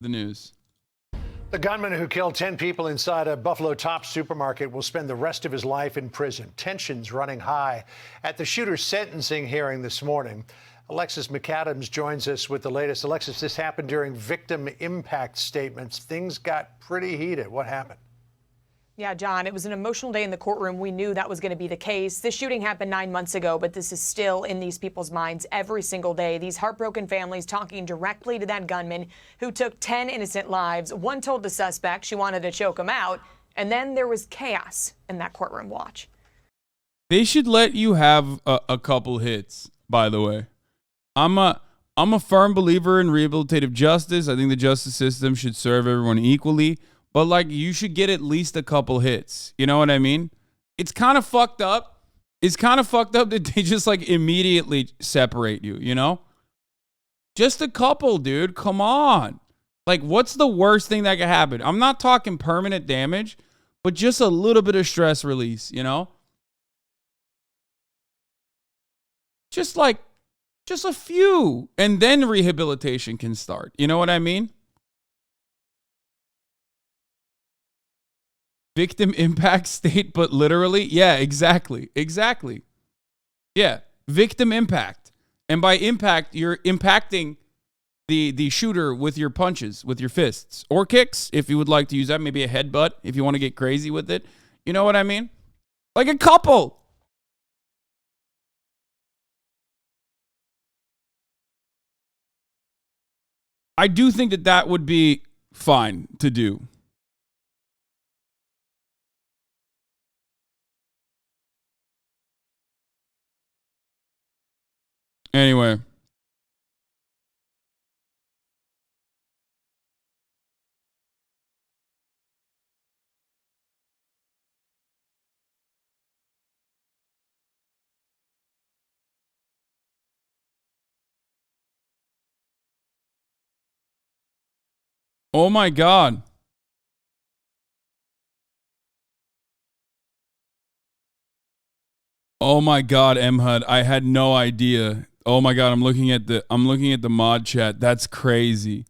the news. The gunman who killed 10 people inside a Buffalo Tops supermarket will spend the rest of his life in prison. Tensions running high at the shooter's sentencing hearing this morning. Alexis McAdams joins us with the latest. Alexis, this happened during victim impact statements. Things got pretty heated. What happened? Yeah, John, it was an emotional day in the courtroom. We knew that was going to be the case. This shooting happened 9 months ago, but this is still in these people's minds every single day. These heartbroken families talking directly to that gunman who took 10 innocent lives. One told the suspect she wanted to choke him out, and then there was chaos in that courtroom. Watch. They should let you have a couple hits, by the way. I'm a firm believer in rehabilitative justice. I think the justice system should serve everyone equally. But, like, you should get at least a couple hits. You know what I mean? It's kind of fucked up. It's kind of fucked up that they just, like, immediately separate you, you know? Just a couple, dude. Come on. Like, what's the worst thing that could happen? I'm not talking permanent damage, but just a little bit of stress release, you know? Just a few. And then rehabilitation can start. You know what I mean? Victim impact state, but literally, yeah, exactly. Yeah, victim impact. And by impact, you're impacting the shooter with your punches, with your fists, or kicks, if you would like to use that. Maybe a headbutt, if you want to get crazy with it. You know what I mean? Like a couple. I do think that would be fine to do. Anyway. Oh my God. Oh my God, MHUD. I had no idea. Oh my God, I'm looking at the mod chat. That's crazy.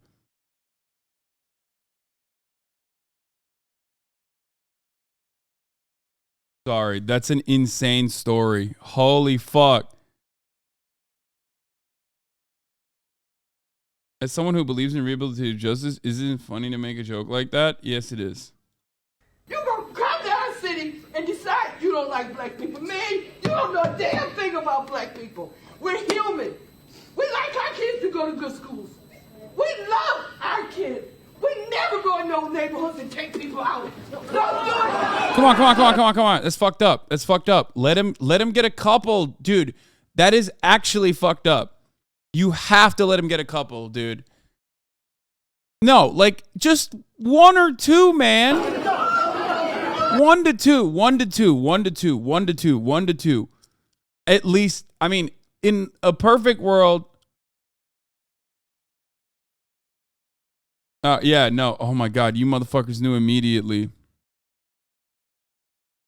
Sorry, that's an insane story. Holy fuck. As someone who believes in rehabilitative justice, isn't it funny to make a joke like that? Yes, it is. You gonna come to our city and decide you don't like black people. Man, you don't know a damn thing about black people. We're human. We like our kids to go to good schools. We love our kids. We never go in those neighborhoods and take people out. Don't do it. Come on. That's fucked up. Let him get a couple, dude. That is actually fucked up. You have to let him get a couple, dude. No, like just one or two, man. 1 to 2. At least, I mean, in a perfect world. Yeah, no. Oh my God, you motherfuckers knew immediately.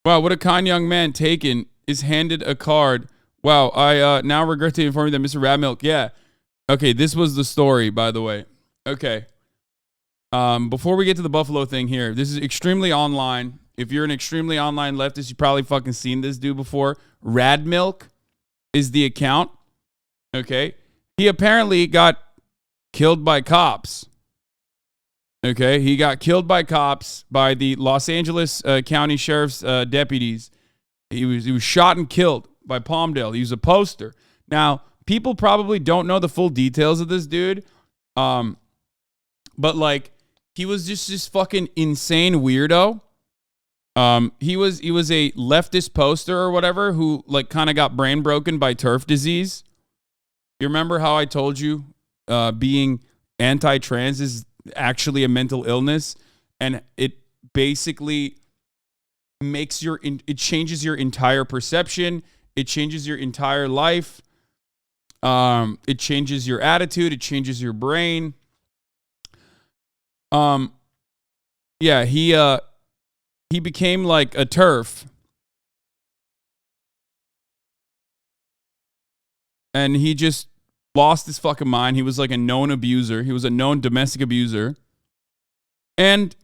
Wow, what a kind young man. Taken is handed a card. Wow, I now regret to inform you that Mr. Radmilk, yeah. Okay, this was the story, by the way. Okay. Before we get to the Buffalo thing here, this is extremely online. If you're an extremely online leftist, you've probably fucking seen this dude before. Radmilk is the account. Okay. He apparently got killed by cops. Okay. He got killed by cops, by the Los Angeles County Sheriff's deputies. He was shot and killed by Palmdale. He was a poster. Now, people probably don't know the full details of this dude. But like, he was just this fucking insane weirdo. He was a leftist poster or whatever who like kind of got brain broken by TERF disease. You remember how I told you being anti-trans is actually a mental illness, and it basically makes it changes your entire perception. It changes your entire life. It changes your attitude. It changes your brain. Yeah, he became like a TERF. And he just lost his fucking mind. He was like a known abuser. He was a known domestic abuser. And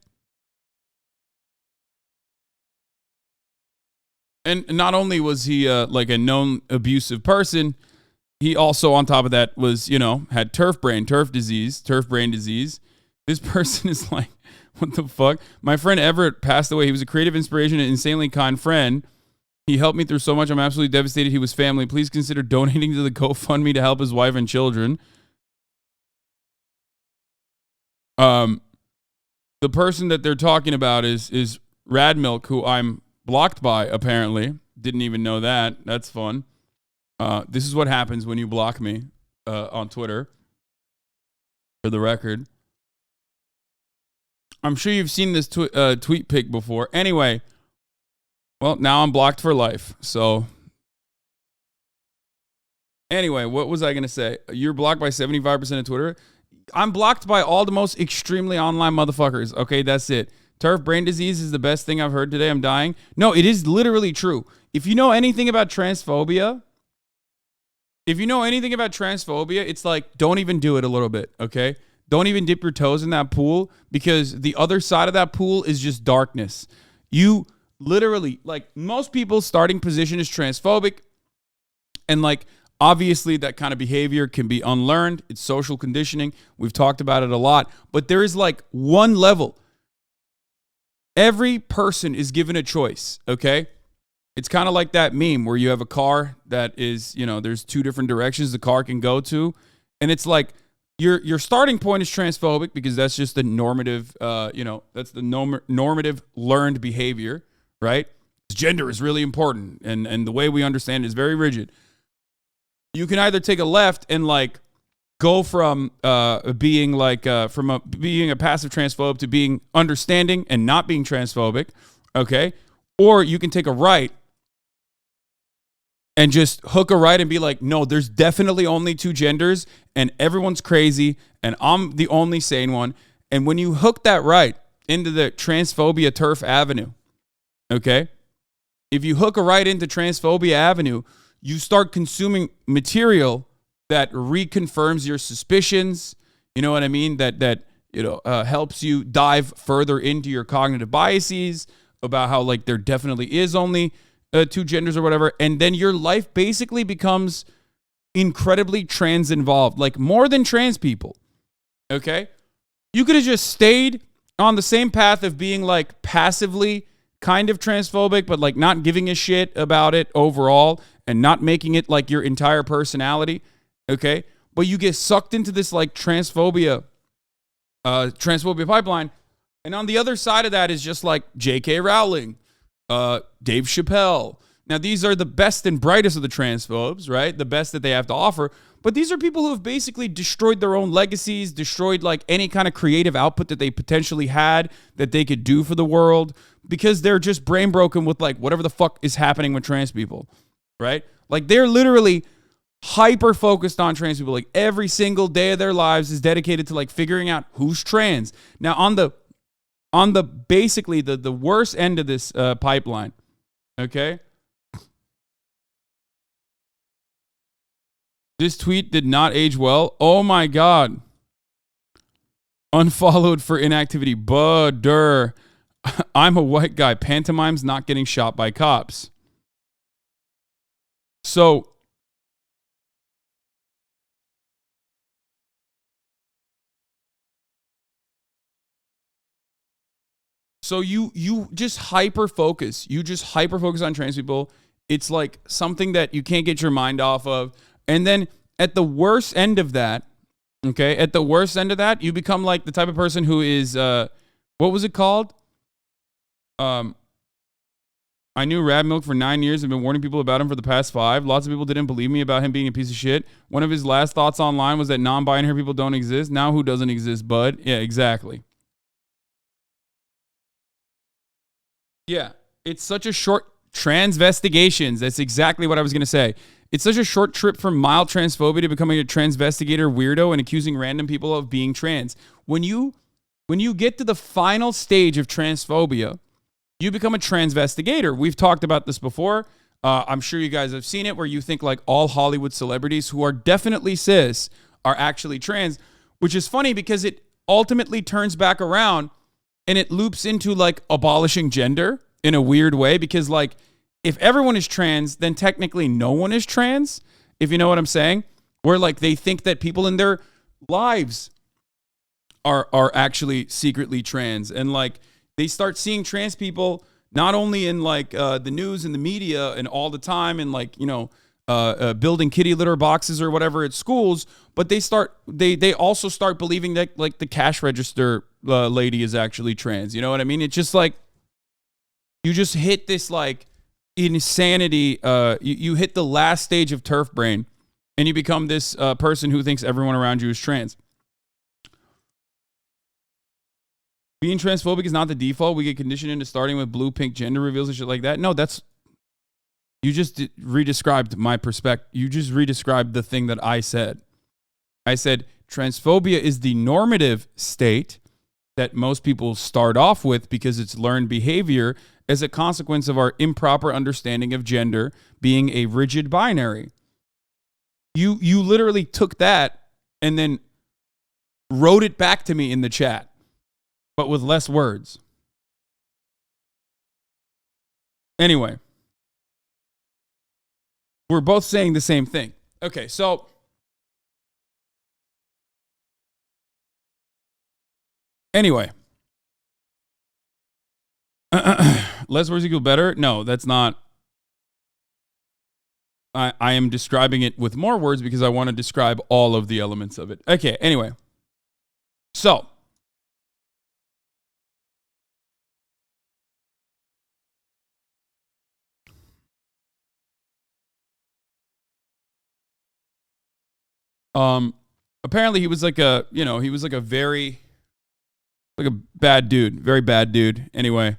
not only was he like a known abusive person, he also, on top of that, was, had TERF brain disease. This person is like, what the fuck? My friend Everett passed away. He was a creative inspiration and insanely kind friend. He helped me through so much. I'm absolutely devastated he was family. Please consider donating to the GoFundMe to help his wife and children. The person that they're talking about is Radmilk, who I'm blocked by, apparently. Didn't even know that. That's fun. This is what happens when you block me on Twitter, for the record. I'm sure you've seen this tweet pic before. Anyway, well, now I'm blocked for life. So, anyway, what was I going to say? You're blocked by 75% of Twitter. I'm blocked by all the most extremely online motherfuckers. Okay, that's it. TERF brain disease is the best thing I've heard today. I'm dying. No, it is literally true. If you know anything about transphobia, it's like, don't even do it a little bit, okay? Don't even dip your toes in that pool, because the other side of that pool is just darkness. You literally, like, most people's starting position is transphobic, and like, obviously that kind of behavior can be unlearned. It's social conditioning. We've talked about it a lot, but there is like one level. Every person is given a choice, okay? It's kind of like that meme where you have a car that is, there's two different directions the car can go to, and it's like, Your starting point is transphobic because that's just the normative, that's the normative learned behavior, right? Gender is really important, and the way we understand it is very rigid. You can either take a left and like go from being a passive transphobe to being understanding and not being transphobic, okay? Or you can take a right and just hook a right and be like, no, there's definitely only two genders and everyone's crazy and I'm the only sane one. And when you hook that right into the transphobia TERF avenue, okay? If you hook a right into transphobia avenue, you start consuming material that reconfirms your suspicions, you know what I mean? That helps you dive further into your cognitive biases about how like there definitely is only two genders or whatever, and then your life basically becomes incredibly trans involved, like more than trans people, okay? You could have just stayed on the same path of being like passively kind of transphobic, but like not giving a shit about it overall and not making it like your entire personality, okay? But you get sucked into this like transphobia pipeline, and on the other side of that is just like J.K. Rowling, Dave Chappelle. Now, these are the best and brightest of the transphobes, right? The best that they have to offer. But these are people who have basically destroyed their own legacies, destroyed like any kind of creative output that they potentially had that they could do for the world, because they're just brain broken with like whatever the fuck is happening with trans people, right? Like they're literally hyper focused on trans people. Like every single day of their lives is dedicated to like figuring out who's trans. Now, on the basically the worst end of this pipeline, okay? This tweet did not age well. Oh my God. Unfollowed for inactivity. Butter. I'm a white guy. Pantomime's not getting shot by cops. So you just hyper focus. You just hyper focus on trans people. It's like something that you can't get your mind off of. And then at the worst end of that, okay, you become like the type of person who is, what was it called? I knew Radmilk for 9 years and been warning people about him for the past 5. Lots of people didn't believe me about him being a piece of shit. One of his last thoughts online was that non-binary people don't exist. Now who doesn't exist, bud? Yeah, exactly. Yeah, it's such a short transvestigations. That's exactly what I was going to say. It's such a short trip from mild transphobia to becoming a transvestigator weirdo and accusing random people of being trans. When you get to the final stage of transphobia, you become a transvestigator. We've talked about this before. I'm sure you guys have seen it, where you think like all Hollywood celebrities who are definitely cis are actually trans, which is funny because it ultimately turns back around and it loops into like abolishing gender in a weird way, because like if everyone is trans, then technically no one is trans, if you know what I'm saying, where like they think that people in their lives are actually secretly trans, and like they start seeing trans people not only in like the news and the media and all the time, and like, you know, building kitty litter boxes or whatever at schools, but they also start believing that like the cash register lady is actually trans. You know what I mean? It's just like you just hit this like insanity. You hit the last stage of TERF Brain, and you become this person who thinks everyone around you is trans. Being transphobic is not the default. We get conditioned into starting with blue, pink gender reveals and shit like that. No, you just redescribed my perspective. You just redescribed the thing that I said. I said transphobia is the normative state that most people start off with because it's learned behavior as a consequence of our improper understanding of gender being a rigid binary. You literally took that and then wrote it back to me in the chat, but with less words. Anyway, we're both saying the same thing. Okay, so anyway, less words equal better? No, that's not. I am describing it with more words because I want to describe all of the elements of it. Okay, anyway. So, apparently he was like a very, like a bad dude, very bad dude. Anyway,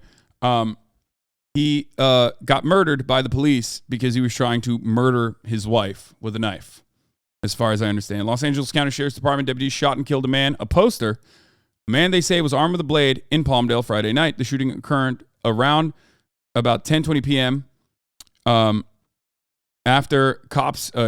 he got murdered by the police because he was trying to murder his wife with a knife, as far as I understand. Los Angeles County Sheriff's Department deputies shot and killed a poster. A man they say was armed with a blade in Palmdale Friday night. The shooting occurred around about 10:20 p.m. After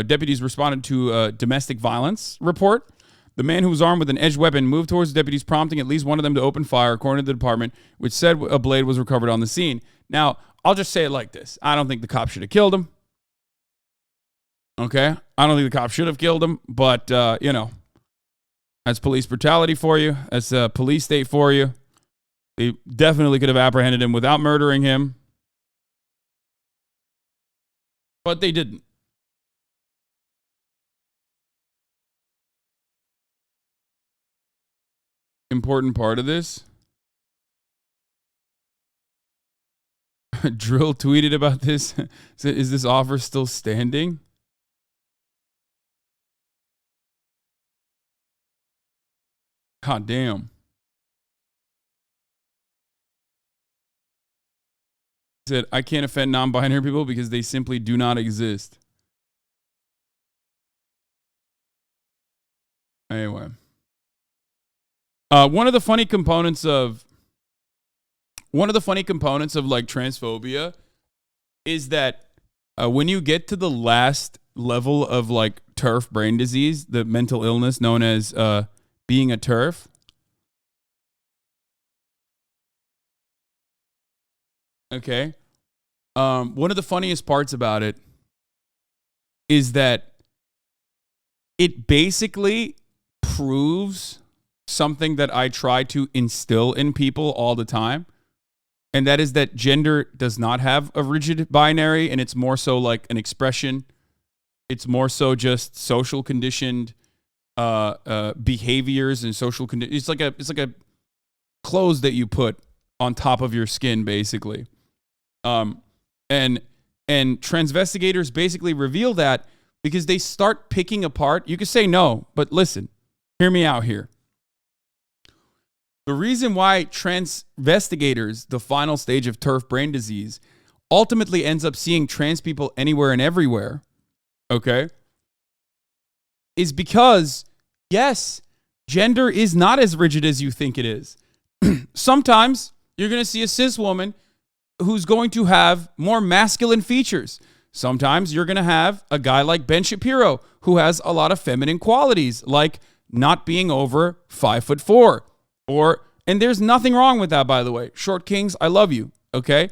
deputies responded to a domestic violence report. The man who was armed with an edged weapon moved towards the deputies, prompting at least one of them to open fire, according to the department, which said a blade was recovered on the scene. Now, I'll just say it like this. I don't think the cop should have killed him. Okay? I don't think the cop should have killed him, but, you know, that's police brutality for you. That's a police state for you. They definitely could have apprehended him without murdering him. But they didn't. Important part of this. Drill tweeted about this. Said, is this offer still standing? God damn. Said, I can't offend non-binary people because they simply do not exist. Anyway. One of the funny components of like transphobia is that when you get to the last level of like TERF brain disease, the mental illness known as being a TERF, okay. One of the funniest parts about it is that it basically proves something that I try to instill in people all the time. And that is that gender does not have a rigid binary, and it's more so like an expression. It's more so just social conditioned behaviors and social conditions. It's like a clothes that you put on top of your skin, basically. And transvestigators basically reveal that because they start picking apart. You could say no, but listen, hear me out here. The reason why transvestigators, the final stage of TERF brain disease, ultimately ends up seeing trans people anywhere and everywhere, okay, is because, yes, gender is not as rigid as you think it is. Sometimes you're going to see a cis woman who's going to have more masculine features. Sometimes you're going to have a guy like Ben Shapiro who has a lot of feminine qualities, like not being over 5'4", or And there's nothing wrong with that, by the way. Short kings, I love you, okay?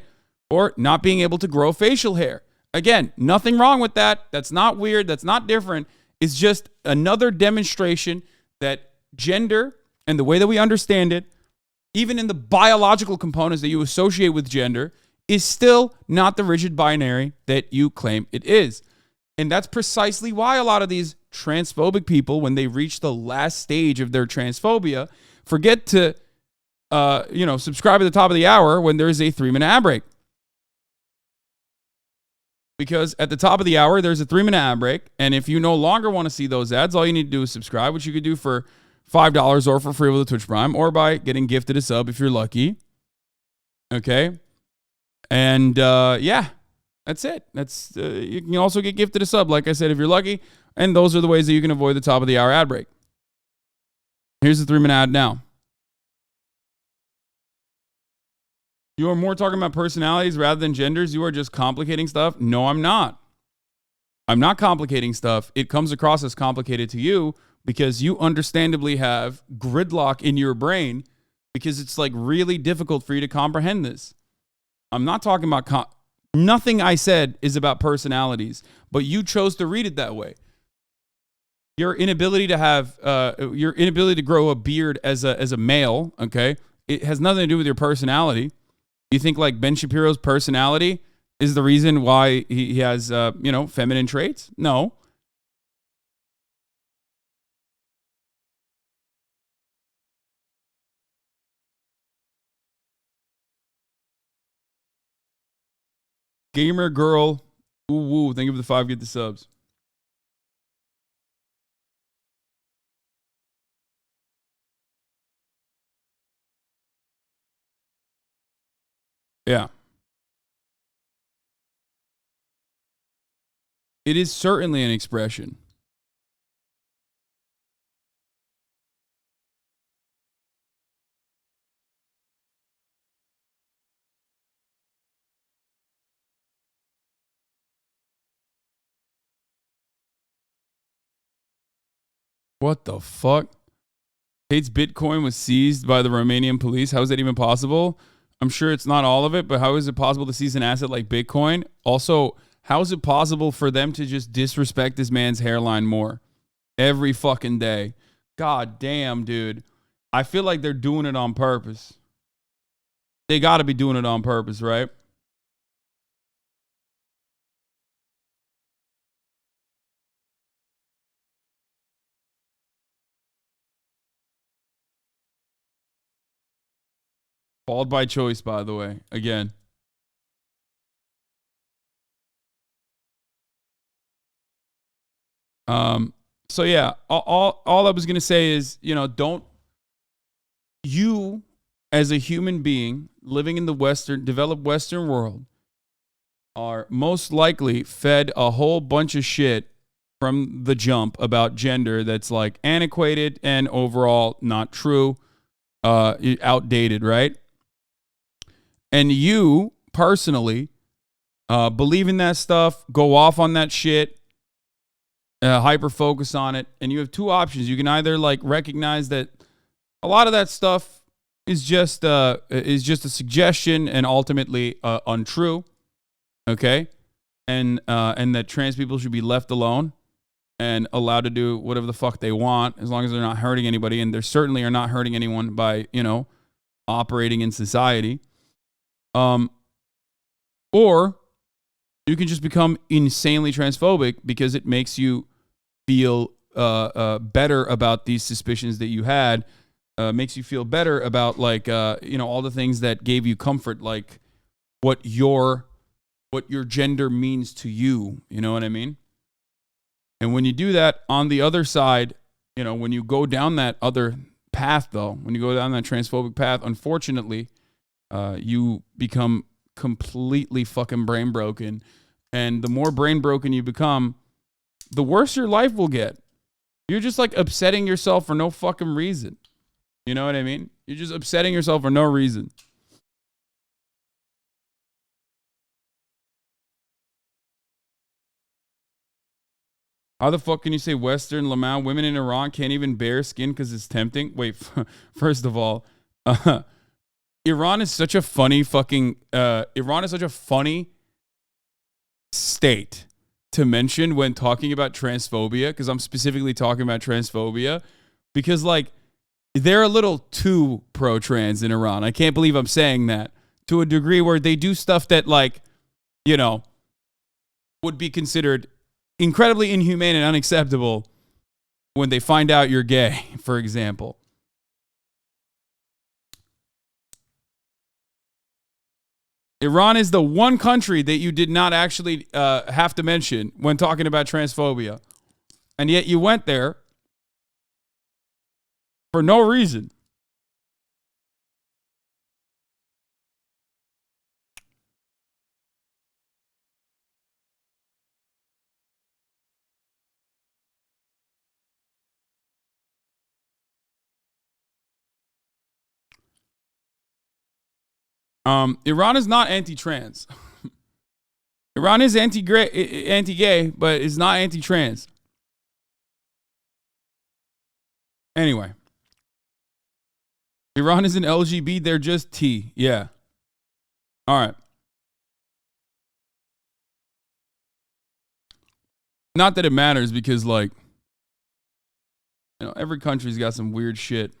Or not being able to grow facial hair. Again, nothing wrong with that. That's not weird. That's not different. It's just another demonstration that gender and the way that we understand it, even in the biological components that you associate with gender, is still not the rigid binary that you claim it is. And that's precisely why a lot of these transphobic people, when they reach the last stage of their transphobia, forget to subscribe at the top of the hour when there is a 3-minute ad break. Because at the top of the hour, there's a 3-minute ad break. And if you no longer want to see those ads, all you need to do is subscribe, which you could do for $5 or for free with a Twitch Prime, or by getting gifted a sub if you're lucky. Okay? And that's it. That's you can also get gifted a sub, like I said, if you're lucky. And those are the ways that you can avoid the top of the hour ad break. Here's the 3-minute ad now. You are more talking about personalities rather than genders. You are just complicating stuff. No, I'm not. I'm not complicating stuff. It comes across as complicated to you because you understandably have gridlock in your brain because it's like really difficult for you to comprehend this. I'm not talking about nothing I said is about personalities, but you chose to read it that way. Your inability to grow a beard as a male, okay? It has nothing to do with your personality. You think like Ben Shapiro's personality is the reason why he has feminine traits? No. Gamer girl, ooh woo, thank you for the 5, get the subs. Yeah. It is certainly an expression. What the fuck? Tate's Bitcoin was seized by the Romanian police. How is that even possible? I'm sure it's not all of it, but how is it possible to seize an asset like Bitcoin? Also, how is it possible for them to just disrespect this man's hairline more every fucking day? God damn, dude. I feel like they're doing it on purpose. They got to be doing it on purpose, right? Bald by choice, by the way. Again. So yeah, all I was gonna say is, don't you as a human being living in the developed Western world are most likely fed a whole bunch of shit from the jump about gender that's like antiquated and overall not true, outdated, right? And you personally believe in that stuff, go off on that shit, hyper focus on it, and you have two options. You can either like recognize that a lot of that stuff is just a suggestion and ultimately untrue, okay, and that trans people should be left alone and allowed to do whatever the fuck they want as long as they're not hurting anybody, and they certainly are not hurting anyone by operating in society. Or you can just become insanely transphobic because it makes you feel better about these suspicions that you had, makes you feel better about like all the things that gave you comfort, like what your gender means to you. You know what I mean? And when you do that on the other side, when you go down that other path, though, when you go down that transphobic path, unfortunately, you become completely fucking brain broken. And the more brain broken you become, the worse your life will get. You're just like upsetting yourself for no fucking reason. You know what I mean? You're just upsetting yourself for no reason. How the fuck can you say Western Lamau? Women in Iran can't even bear skin because it's tempting. Wait, first of all, Iran is such a funny Iran is such a funny state to mention when talking about transphobia, because I'm specifically talking about transphobia, because like they're a little too pro-trans in Iran. I can't believe I'm saying that, to a degree where they do stuff that, like, you know, would be considered incredibly inhumane and unacceptable when they find out you're gay, for example. Iran is the one country that you did not actually have to mention when talking about transphobia. And yet you went there for no reason. Iran is not anti-trans. Iran is anti-gay, but it's not anti-trans. Anyway. Iran is an LGBT, they're just T. Yeah. All right. Not that it matters, because, like, you know, every country's got some weird shit.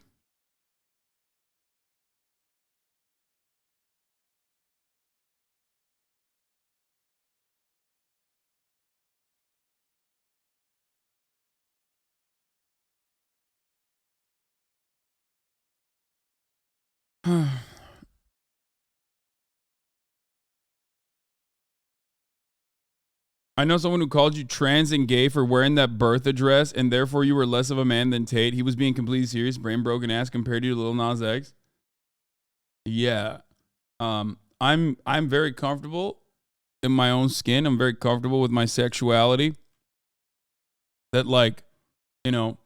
I know someone who called you trans and gay for wearing that birth address, and therefore you were less of a man than Tate. He was being completely serious, brain broken ass compared to you to Lil Nas X. Yeah. I'm very comfortable in my own skin. I'm very comfortable with my sexuality. That, like, you know,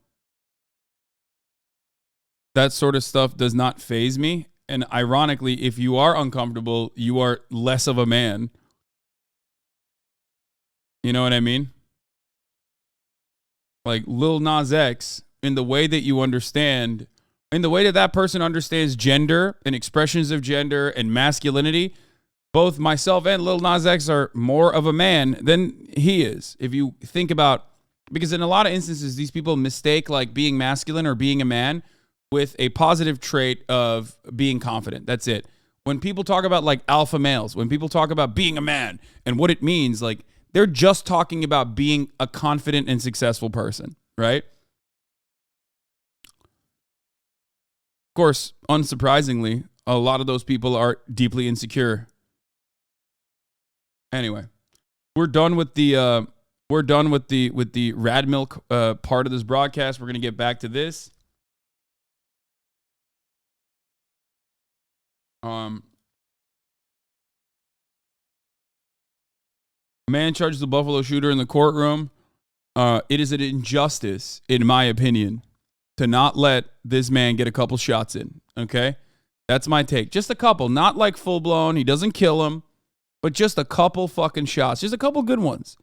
that sort of stuff does not faze me. And ironically, if you are uncomfortable, you are less of a man. You know what I mean? Like Lil Nas X, in the way that you understand, in the way that that person understands gender and expressions of gender and masculinity, both myself and Lil Nas X are more of a man than he is. If you think about, because in a lot of instances, these people mistake like being masculine or being a man with a positive trait of being confident. That's it. When people talk about like alpha males, when people talk about being a man and what it means, like they're just talking about being a confident and successful person, right? Of course, unsurprisingly, a lot of those people are deeply insecure. Anyway, we're done with the rad milk part of this broadcast. We're gonna get back to this. Man charges the Buffalo shooter in the courtroom. It is an injustice, in my opinion, to not let this man get a couple shots in. Okay, that's my take. Just a couple, not like full blown. He doesn't kill him, but just a couple fucking shots. Just a couple good ones.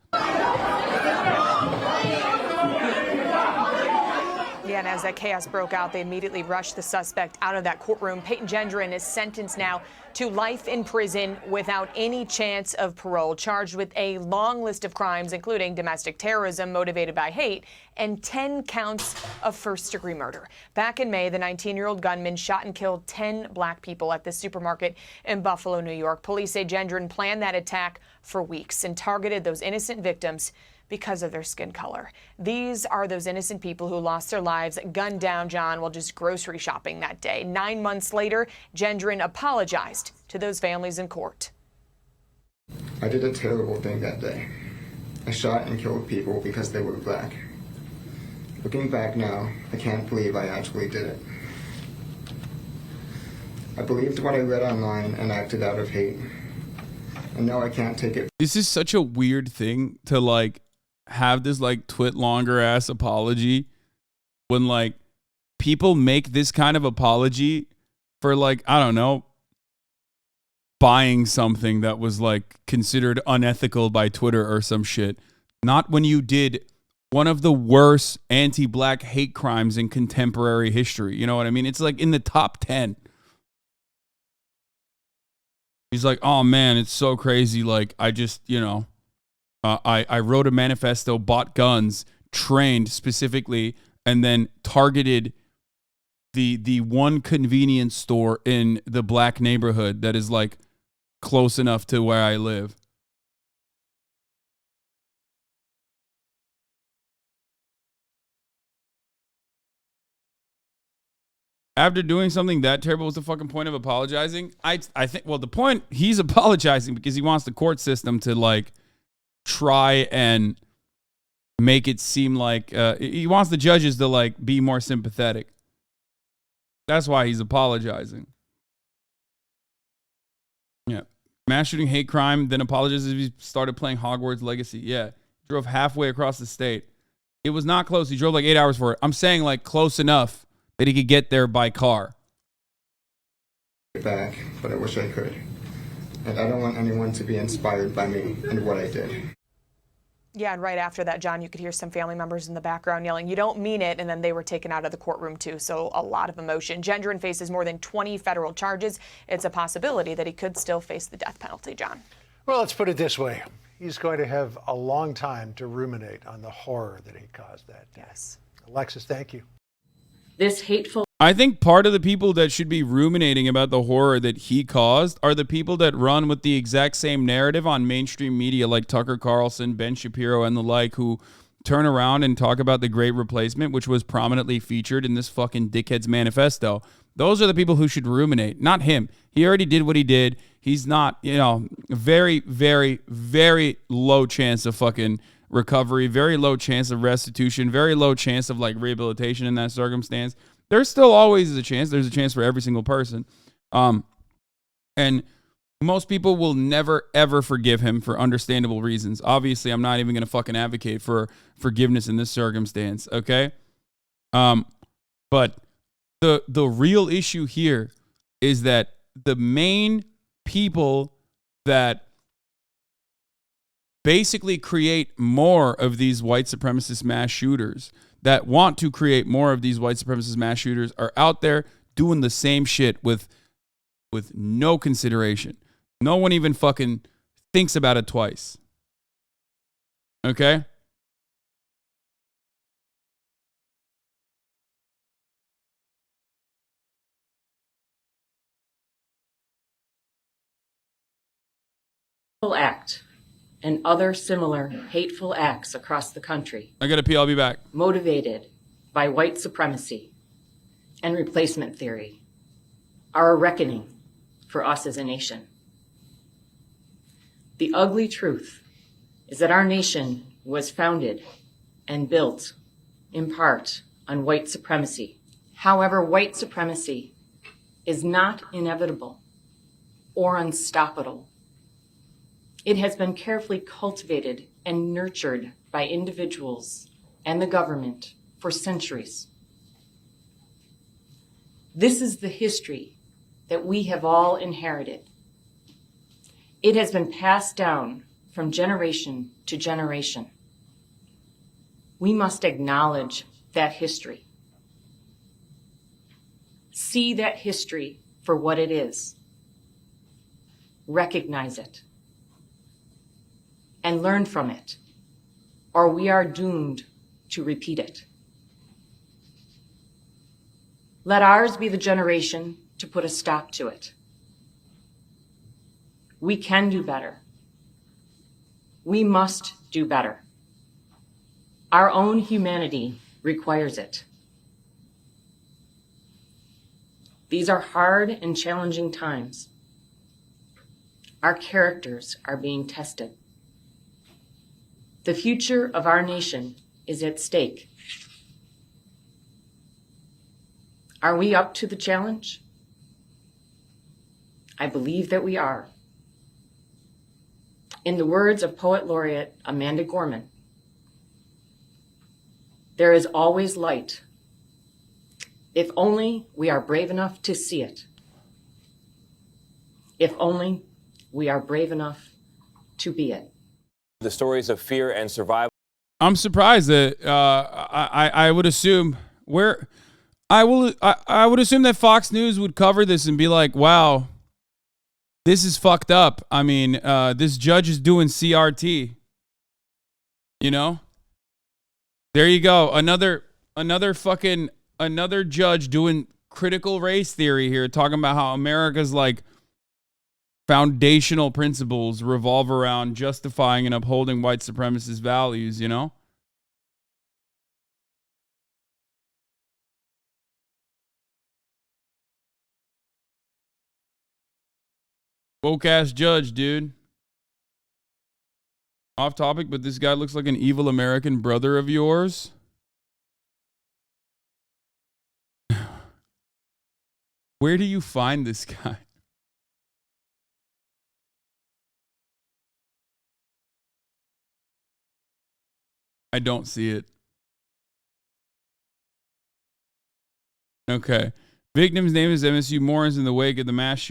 Yeah, and as that chaos broke out, they immediately rushed the suspect out of that courtroom. Peyton Gendron is sentenced now to life in prison without any chance of parole, charged with a long list of crimes, including domestic terrorism motivated by hate and 10 counts of first-degree murder. Back in May, the 19-year-old gunman shot and killed 10 black people at the supermarket in Buffalo, New York. Police say Gendron planned that attack for weeks and targeted those innocent victims because of their skin color. These are those innocent people who lost their lives gunned down, John, while just grocery shopping that day. 9 months later, Gendron apologized to those families in court. I did a terrible thing that day. I shot and killed people because they were black. Looking back now, I can't believe I actually did it. I believed what I read online and acted out of hate. And now I can't take it. This is such a weird thing to like have this like twit longer ass apology when like people make this kind of apology for like, I don't know, buying something that was like considered unethical by Twitter or some shit. Not when you did one of the worst anti-black hate crimes in contemporary history. You know what I mean? It's like in the top 10. He's like, oh man, it's so crazy. Like, I just, I wrote a manifesto, bought guns, trained specifically, and then targeted the one convenience store in the black neighborhood that is like close enough to where I live. After doing something that terrible, what's the fucking point of apologizing? I think, well, the point, he's apologizing because he wants the court system to like try and make it seem like he wants the judges to like be more sympathetic. That's why he's apologizing. Yeah. Mass shooting, hate crime, then apologizes if he started playing Hogwarts Legacy. Yeah. Drove halfway across the state. It was not close. He drove like 8 hours for it. I'm saying like close enough that he could get there by car. Back, but I wish I could. And I don't want anyone to be inspired by me and what I did. Yeah, and right after that, John, you could hear some family members in the background yelling, "You don't mean it," and then they were taken out of the courtroom too, so a lot of emotion. Gendron faces more than 20 federal charges. It's a possibility that he could still face the death penalty, John. Well, let's put it this way. He's going to have a long time to ruminate on the horror that he caused that day. Yes. Alexis, thank you. This hateful... I think part of the people that should be ruminating about the horror that he caused are the people that run with the exact same narrative on mainstream media like Tucker Carlson, Ben Shapiro, and the like, who turn around and talk about the Great Replacement, which was prominently featured in this fucking dickhead's manifesto. Those are the people who should ruminate, not him. He already did what he did. He's not, very, very, very low chance of fucking recovery, very low chance of restitution, very low chance of like rehabilitation in that circumstance. There's still always a chance. There's a chance for every single person. And most people will never, ever forgive him for understandable reasons. Obviously, I'm not even going to fucking advocate for forgiveness in this circumstance, okay? But the real issue here is that the main people that basically create more of these white supremacist mass shooters, that want to create more of these white supremacist mass shooters, are out there doing the same shit with no consideration. No one even fucking thinks about it twice. Okay? act and other similar hateful acts across the country. I gotta pee, I'll be back. Motivated by white supremacy and replacement theory are a reckoning for us as a nation. The ugly truth is that our nation was founded and built in part on white supremacy. However, white supremacy is not inevitable or unstoppable. It has been carefully cultivated and nurtured by individuals and the government for centuries. This is the history that we have all inherited. It has been passed down from generation to generation. We must acknowledge that history. See that history for what it is. Recognize it. And learn from it, or we are doomed to repeat it. Let ours be the generation to put a stop to it. We can do better. We must do better. Our own humanity requires it. These are hard and challenging times. Our characters are being tested. The future of our nation is at stake. Are we up to the challenge? I believe that we are. In the words of Poet Laureate Amanda Gorman, there is always light, if only we are brave enough to see it. If only we are brave enough to be it. The stories of fear and survival. I'm surprised that I would assume I would assume that Fox News would cover this and be like, wow, This is fucked up. I mean, this judge is doing CRT. You know? There you go. Another judge doing critical race theory here, talking about how America's like foundational principles revolve around justifying and upholding white supremacist values, you know? Woke ass judge, dude. Off topic, but this guy looks like an evil American brother of yours. Where do you find this guy? I don't see it. Okay. Victim's name is MSU Morris in the wake of the mass shooting.